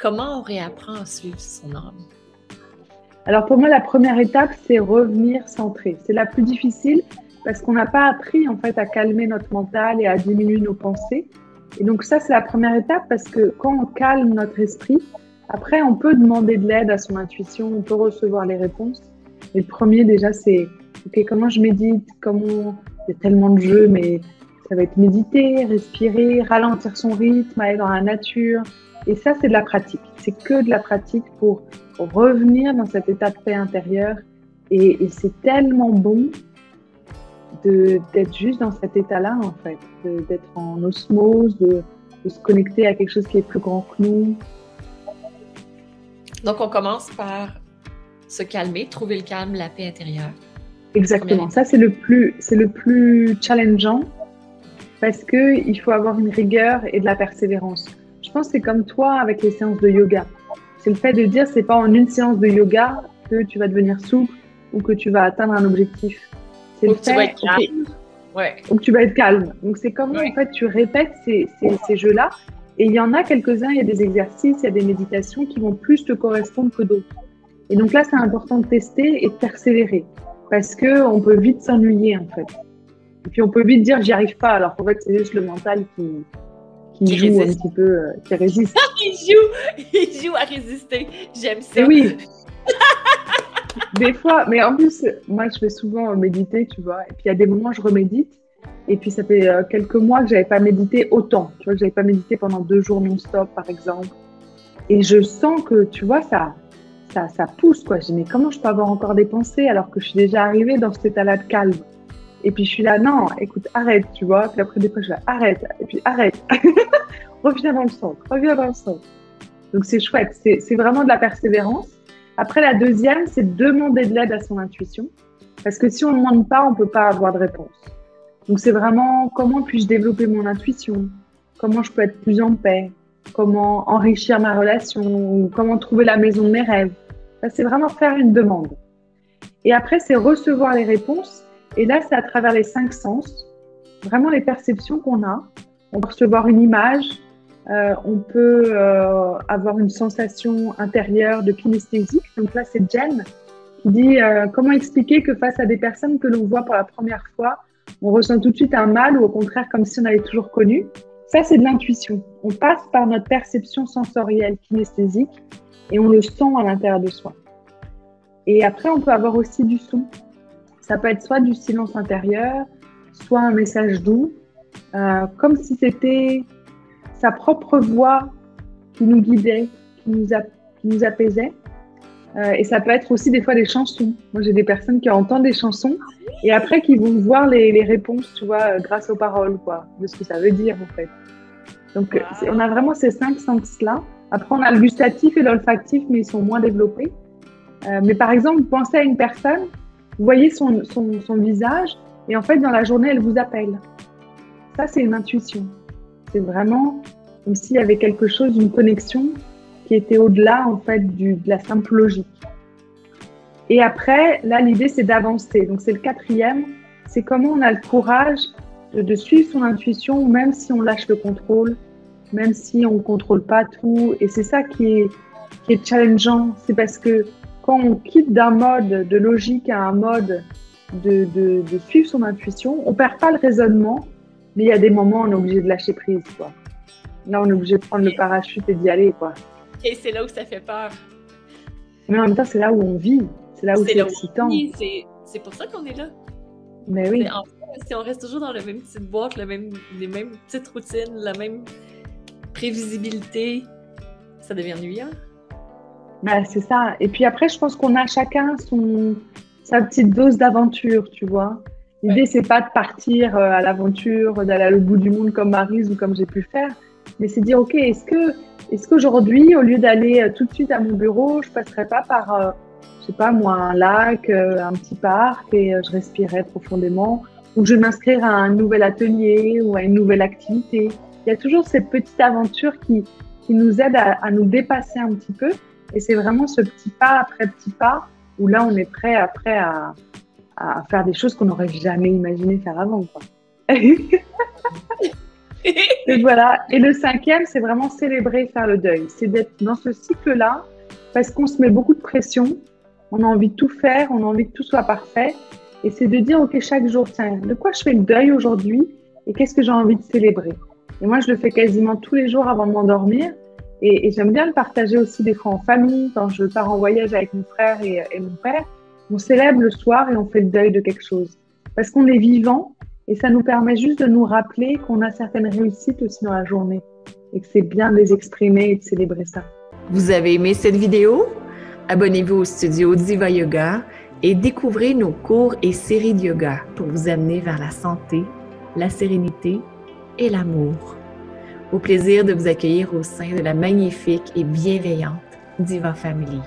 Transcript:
Comment on réapprend à suivre son âme? Alors pour moi, la première étape, c'est revenir centré. C'est la plus difficile parce qu'on n'a pas appris en fait à calmer notre mental et à diminuer nos pensées. Et donc ça, c'est la première étape parce que quand on calme notre esprit, après, on peut demander de l'aide à son intuition, on peut recevoir les réponses. Et le premier déjà, c'est ok, comment je médite, comment il y a tellement de jeux, mais ça va être méditer, respirer, ralentir son rythme, aller dans la nature. Et ça, c'est de la pratique. C'est que de la pratique pour revenir dans cet état de paix intérieure. Et c'est tellement bon d'être juste dans cet état-là, en fait, d'être en osmose, de se connecter à quelque chose qui est plus grand que nous. Donc, on commence par se calmer, trouver le calme, la paix intérieure. Exactement. Ça, c'est le plus challengeant parce qu'il faut avoir une rigueur et de la persévérance. Je pense que c'est comme toi avec les séances de yoga. C'est le fait de dire c'est pas en une séance de yoga que tu vas devenir souple ou que tu vas atteindre un objectif. C'est le fait tu vas être calme. Ouais. Ou que tu vas être calme. Donc c'est comment en fait tu répètes ces jeux-là. Et il y en a quelques-uns, il y a des exercices, il y a des méditations qui vont plus te correspondre que d'autres. Et donc là, c'est important de tester et de persévérer parce que on peut vite s'ennuyer en fait. Et puis on peut vite dire j'y arrive pas alors qu'en fait c'est juste le mental qui joue résiste. Un petit peu, qui résiste. il joue à résister. J'aime ça. Et oui. Des fois, mais en plus, moi, je fais souvent méditer, tu vois. Et puis, il y a des moments où je remédite. Et puis, ça fait quelques mois que j'avais pas médité autant. Tu vois, que j'avais pas médité pendant 2 jours non-stop, par exemple. Et je sens que, tu vois, ça pousse, quoi. Je dis, mais comment je peux avoir encore des pensées alors que je suis déjà arrivée dans cet état-là de calme? Et puis, je suis là, non, écoute, arrête, tu vois. Puis après, des fois, je vais arrête. Et puis, arrête. Reviens dans le centre. Reviens dans le centre. Donc, c'est chouette. C'est vraiment de la persévérance. Après, la deuxième, c'est de demander de l'aide à son intuition. Parce que si on ne demande pas, on ne peut pas avoir de réponse. Donc, c'est vraiment comment puis-je développer mon intuition? Comment je peux être plus en paix? Comment enrichir ma relation? Ou comment trouver la maison de mes rêves? Ça, c'est vraiment faire une demande. Et après, c'est recevoir les réponses. Et là, c'est à travers les 5 sens. Vraiment les perceptions qu'on a. On peut recevoir une image. On peut avoir une sensation intérieure de kinesthésique. Donc là, c'est Jen qui dit comment expliquer que face à des personnes que l'on voit pour la première fois, on ressent tout de suite un mal ou au contraire comme si on avait toujours connu. Ça, c'est de l'intuition. On passe par notre perception sensorielle kinesthésique et on le sent à l'intérieur de soi. Et après, on peut avoir aussi du son. Ça peut être soit du silence intérieur, soit un message doux, comme si c'était sa propre voix qui nous guidait, qui nous apaisait. Et ça peut être aussi des fois des chansons. Moi, j'ai des personnes qui entendent des chansons et après qui vont voir les réponses, tu vois, grâce aux paroles, quoi, de ce que ça veut dire, en fait. Donc, on a vraiment ces 5 sens-là. Après, on a le gustatif et l'olfactif, mais ils sont moins développés. Mais par exemple, pensez à une personne, vous voyez son visage et en fait, dans la journée, elle vous appelle. Ça, c'est une intuition. C'est vraiment comme s'il y avait quelque chose, une connexion qui était au-delà en fait de la simple logique. Et après, là, l'idée, c'est d'avancer. Donc, c'est le 4e. C'est comment on a le courage de suivre son intuition, même si on lâche le contrôle, même si on ne contrôle pas tout. Et c'est ça qui est challengeant. C'est parce que quand on quitte d'un mode de logique à un mode de suivre son intuition, on ne perd pas le raisonnement, mais il y a des moments où on est obligé de lâcher prise, quoi. Là, on est obligé de prendre le parachute et d'y aller, quoi. Et c'est là où ça fait peur. Mais en même temps, c'est là où on vit. C'est là où c'est excitant. C'est pour ça qu'on est là. Mais oui. En fait, si on reste toujours dans la même petite boîte, les mêmes petites routines, la même prévisibilité, ça devient ennuyant. Ben, c'est ça. Et puis après, je pense qu'on a chacun sa petite dose d'aventure, tu vois. L'idée, c'est pas de partir à l'aventure, d'aller au bout du monde comme Maryse ou comme j'ai pu faire, mais c'est dire, ok, est-ce qu'aujourd'hui, au lieu d'aller tout de suite à mon bureau, je passerais pas par, je sais pas moi, un lac, un petit parc et je respirerais profondément, ou je vais m'inscrire à un nouvel atelier ou à une nouvelle activité. Il y a toujours cette petite aventure qui nous aide à nous dépasser un petit peu, et c'est vraiment ce petit pas après petit pas où là, on est prêt après à faire des choses qu'on n'aurait jamais imaginé faire avant, quoi. Donc voilà. Et le cinquième, c'est vraiment célébrer, faire le deuil. C'est d'être dans ce cycle-là parce qu'on se met beaucoup de pression. On a envie de tout faire, on a envie que tout soit parfait. Et c'est de dire, OK, chaque jour, tiens, de quoi je fais le deuil aujourd'hui et qu'est-ce que j'ai envie de célébrer? Et moi, je le fais quasiment tous les jours avant de m'endormir. Et j'aime bien le partager aussi des fois en famille. Quand je pars en voyage avec mon frère et mon père, on célèbre le soir et on fait le deuil de quelque chose. Parce qu'on est vivant et ça nous permet juste de nous rappeler qu'on a certaines réussites aussi dans la journée et que c'est bien de les exprimer et de célébrer ça. Vous avez aimé cette vidéo? Abonnez-vous au studio Diva Yoga et découvrez nos cours et séries de yoga pour vous amener vers la santé, la sérénité et l'amour. Au plaisir de vous accueillir au sein de la magnifique et bienveillante Diva Family.